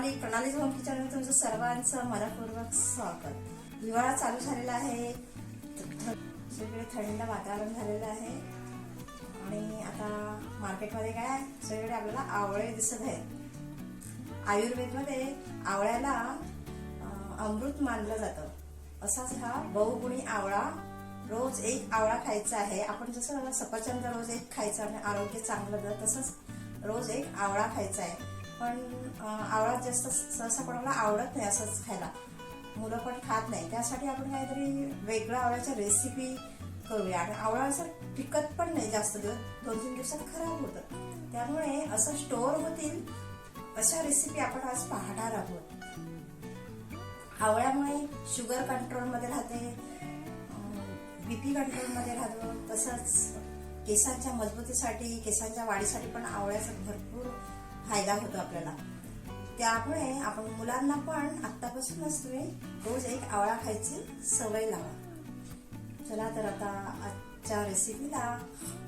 प्रणाली होम किचनमध्ये तुमचं सर्वांचं मनपूर्वक स्वागत। हिवाळा चालू झालेला आहे, सगळीकडे थंड वातावरण झालेलं आहे आणि आता मार्केटमध्ये काय सगळीकडे आपल्याला आवळे दिसत आहेत। आयुर्वेदमध्ये आवळ्याला अमृत मानलं जातं। असाच हा बहुगुणी आवळा, रोज एक आवळा खायचा आहे। आपण जसं सफरचंद रोज एक खायचं आणि आरोग्य चांगलं जातं, तसंच रोज एक आवळा खायचा आहे। पण आवळा जास्त सहसा कोणाला आवडत नाही असंच खायला, मुलं पण खात नाही। त्यासाठी आपण काहीतरी वेगळं आवळ्याच्या रेसिपी करूया। आणि आवळा असं टिकत पण नाही जास्त दिवस, 2-3 दिवसात खराब होतं। त्यामुळे असं स्टोअर होतील अशा रेसिपी आपण आज पाहणार आहोत। आवळ्यामुळे शुगर कंट्रोलमध्ये राहते, बीपी कंट्रोलमध्ये राहतो, तसंच केसांच्या मजबूतीसाठी, केसांच्या वाढीसाठी पण आवळ्याचा भरपूर फायदा होतो आपल्याला। त्यामुळे आपण मुलांना पण आत्तापासूनच तुम्ही रोज एक आवळा खायची सवय लावा। चला तर आता आजच्या रेसिपीला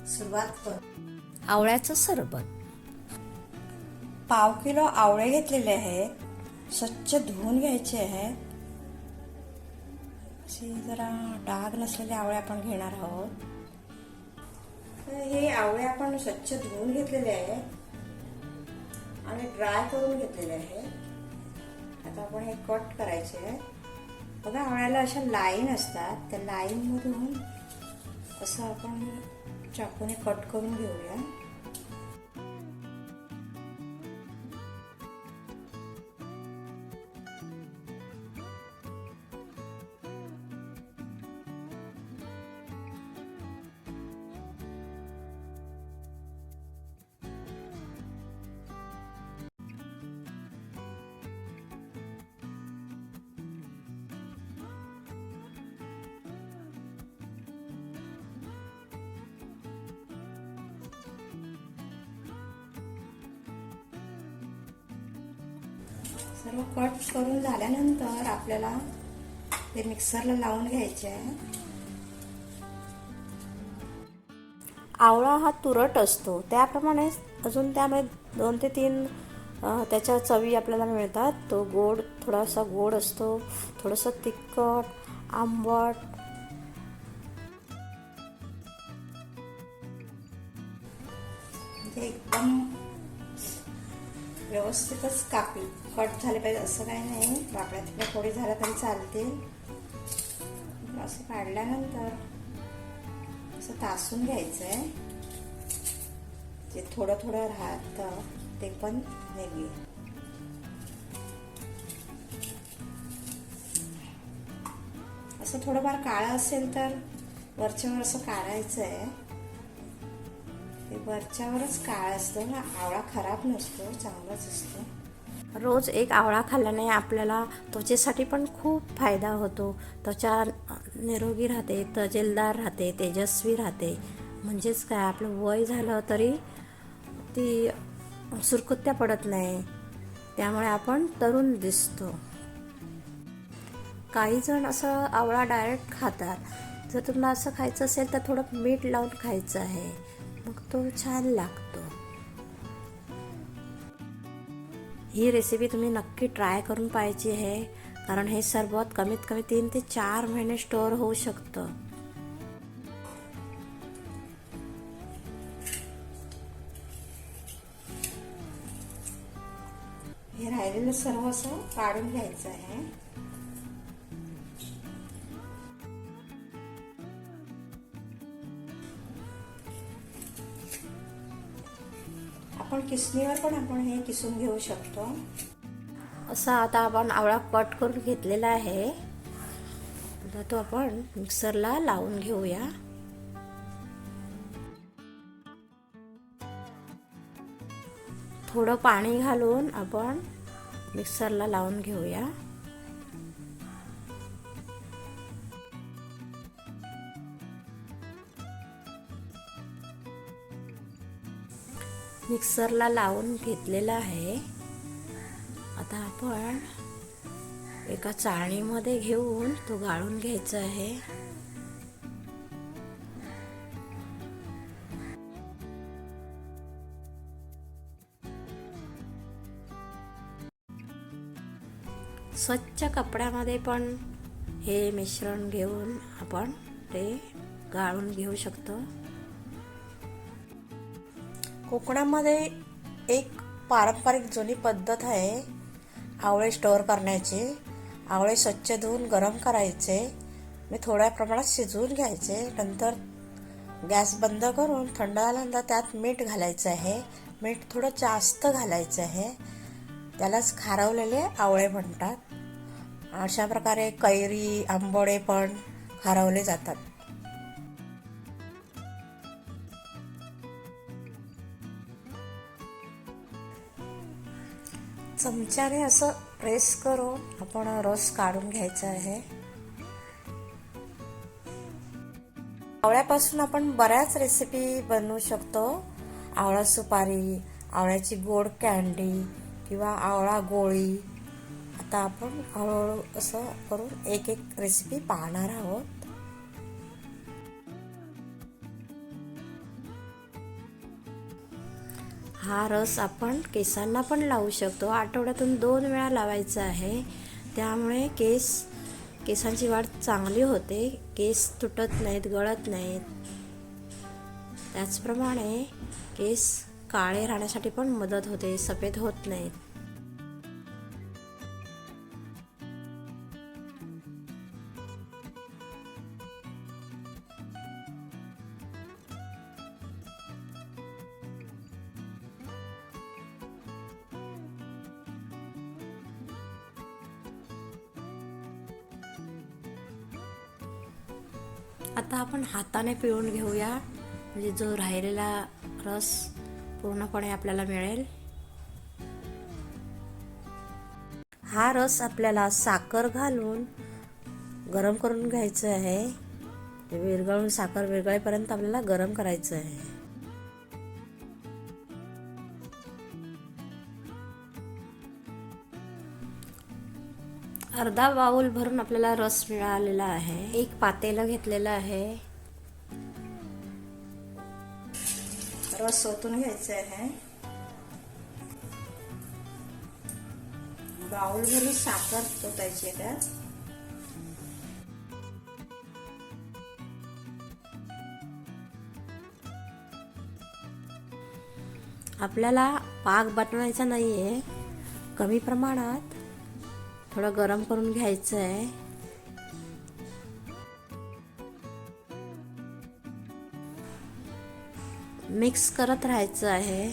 सुरुवात करू। आवळ्याचं सरबत। पाव किलो आवळे घेतलेले आहेत, स्वच्छ धुवून घ्यायचे आहेत। असे जरा डाग नसलेले आवळे आपण घेणार आहोत। हे आवळे आपण स्वच्छ धुवून घेतलेले आहेत आणि ड्राय करून घेतलेले आहे। आता आपण हे कट करायचे आहे। बघा, आवळ्याला अशा लाईन असतात, त्या लाईन मधून असं आपण चाकूने कट करून घेऊया। सर्व कट करून झाल्यानंतर आपल्याला ते मिक्सरला लावून घ्यायचे आहे। आवळा हा तुरट असतो, त्याप्रमाणे अजून त्यामध्ये 2 ते 3 त्याच्या चवी आपल्याला मिळतात। तो गोड, थोडासा गोड असतो, थोडंसं तिखट, आंबट। एकदम व्यवस्थितच कट झाले पाहिजे, असं काही नाही। वाकड्या तिकडे थोडी झालं तरी चालतील। असं काढल्यानंतर असं तासून घ्यायचंय, जे थोडं थोडं राहतं ते पण निघेल। असं थोडंफार काळं असेल तर वरच्यावर असं काढायचंय। ते वरच्यावरच काळं असतं ना, आवळा खराब नसतो, चांगलाच असतो। रोज एक आवळा खाल्ल्याने आपल्याला त्वचेसाठी पण खूप फायदा होतो। त्वचा निरोगी राहते, तजेलदार राहते, तेजस्वी राहते। म्हणजेच काय, आपलं वय झालं तरी ती सुरकुत्या पडत नाही, त्यामुळे आपण तरुण दिसतो। काही जण असं आवळा डायरेक्ट खातात। जर तुम्हाला असं खायचं असेल तर थोडं मीठ लावून खायचं आहे, मग तो छान लागतो। ही रेसिपी तुम्ही नक्की ट्राय करून पाहायची आहे, कारण हे सरबत कमीत कमी 3 ते 4 महिने स्टोअर होऊ शकतं। हे राहिलेलं सर्व असं काढून घ्यायचं आहे। आपण किसणीवर पण आपण हे किसून घेऊ शकतो। असा आता आपण आवळा कट करून घेतलेला आहे, आता तो आपण मिक्सरला लावून घेऊया। थोडं पाणी घालून आपण मिक्सरला लावून घेऊया। मिक्सरला लावून घेतलेला आहे। आता आपण एका चाळणीमध्ये घेऊन तो गाळून घ्यायचा आहे। स्वच्छ कपड्यामध्ये पण हे मिश्रण घेऊन आपण ते गाळून घेऊ शकतो. कोकणामध्ये एक पारंपरिक जुनी पद्धत आहे आवळे स्टोअर करण्याची. आवळे स्वच्छ धुवून गरम करायचे, मी थोड्या प्रमाणात शिजवून घ्यायचे. नंतर गॅस बंद करून थंड झाल्यानंतर त्यात मीठ घालायचं आहे. मीठ थोडं जास्त घालायचं आहे, त्यालाच खारवलेले आवळे म्हणतात. अशा प्रकारे कैरी आंबोळे पण खारवले जातात. चमच्याने असं प्रेस करून आपण रस काढून घ्यायचा आहे. आवळ्यापासून आपण बऱ्याच रेसिपी बनवू शकतो. आवळा सुपारी, आवळ्याची गोड कँडी किंवा आवळा गोळी. आता आपण हळूहळू असं करून एक एक रेसिपी पाहणार आहोत. हा रस आपण केसांना पण लावू शकतो. आठवड्यातून 2 वेळा लावायचा आहे, त्यामुळे केसांची वाढ चांगली होते, केस तुटत नाहीत, गळत नाहीत. त्याचप्रमाणे केस काळे राहण्यासाठी पण मदत होते, सफेद होत नाहीत. आता आपण हाताने पिळून घेऊया, म्हणजे जो राहिलेला रस पूर्णपणे आपल्याला मिळेल. हा रस आपल्याला साखर घालून गरम करून घ्यायचं आहे. विरघळून साखर विरघळेपर्यंत आपल्याला गरम करायचं आहे. अर्धा बाउल भरून आपल्याला रस मिळालेला आहे. एक पातेलं घेतलेलं आहे, रस ओतून घ्यायचं आहे. बाउल भरून साखर ओतायची आहे त्यात. आपल्याला पाक बनवायचा नाहीये, कमी प्रमाणात थोडं गरम करून घ्यायचं आहे. मिक्स करत राहायचं आहे.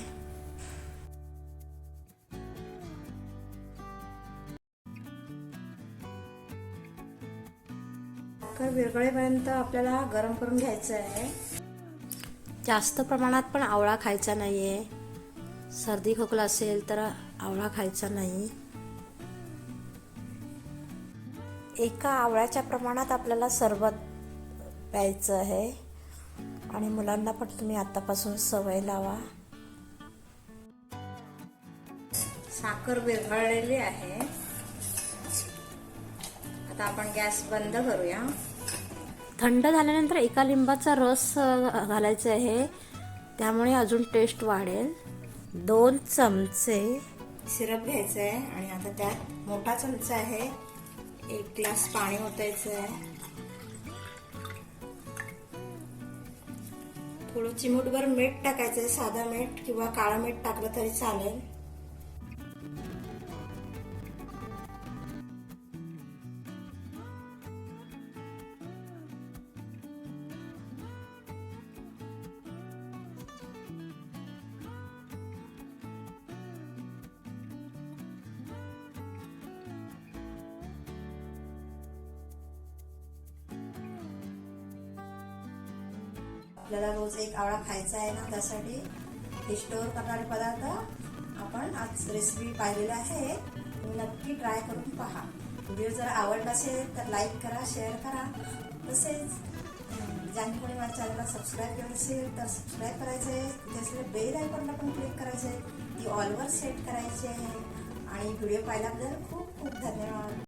साखर विरघळेपर्यंत आपल्याला गरम करून घ्यायचं आहे. जास्त प्रमाणात पण आवळा खायचा नाहीये. सर्दी खोकला असेल तर आवळा खायचा नाही. एका आवळ्याच्या प्रमाणात आपल्याला सरबत प्यायचं आहे, आणि मुलांना पण तुम्ही आतापासून सवय लावा. साखर विरघळलेली आहे. आता आपण गॅस बंद करूया. थंड झाल्यानंतर एका लिंबाचा रस घालायचा आहे, त्यामुळे अजून टेस्ट वाढेल. 2 चमचे सिरप घ्यायचं आहे, आणि आता त्यात मोठा चमचा आहे, 1 ग्लास पाणी ओतायचं आहे. थोडं चिमूटभर मीठ टाकायचं आहे, साधं मीठ किंवा काळं मीठ टाकलं तरी चालेल. आपल्याला रोज एक आवळा खायचा आहे ना, त्यासाठी हे स्टोअर करणारे पदार्थ आपण आज रेसिपी पाहिलेला आहे. तुम्ही नक्की ट्राय करून पहा. व्हिडिओ जर आवडला असेल तर लाईक करा, शेअर करा. तसेच ज्यांनी कोणी माझ्या चॅनलला सबस्क्राईब केलं असेल तर सबस्क्राईब करायचं आहे. तिथे असलेल्या बेल आयकॉनला पण क्लिक करायचं आहे, ती ऑलवर सेट करायची आहे. आणि व्हिडिओ पाहिल्याबद्दल खूप खूप धन्यवाद.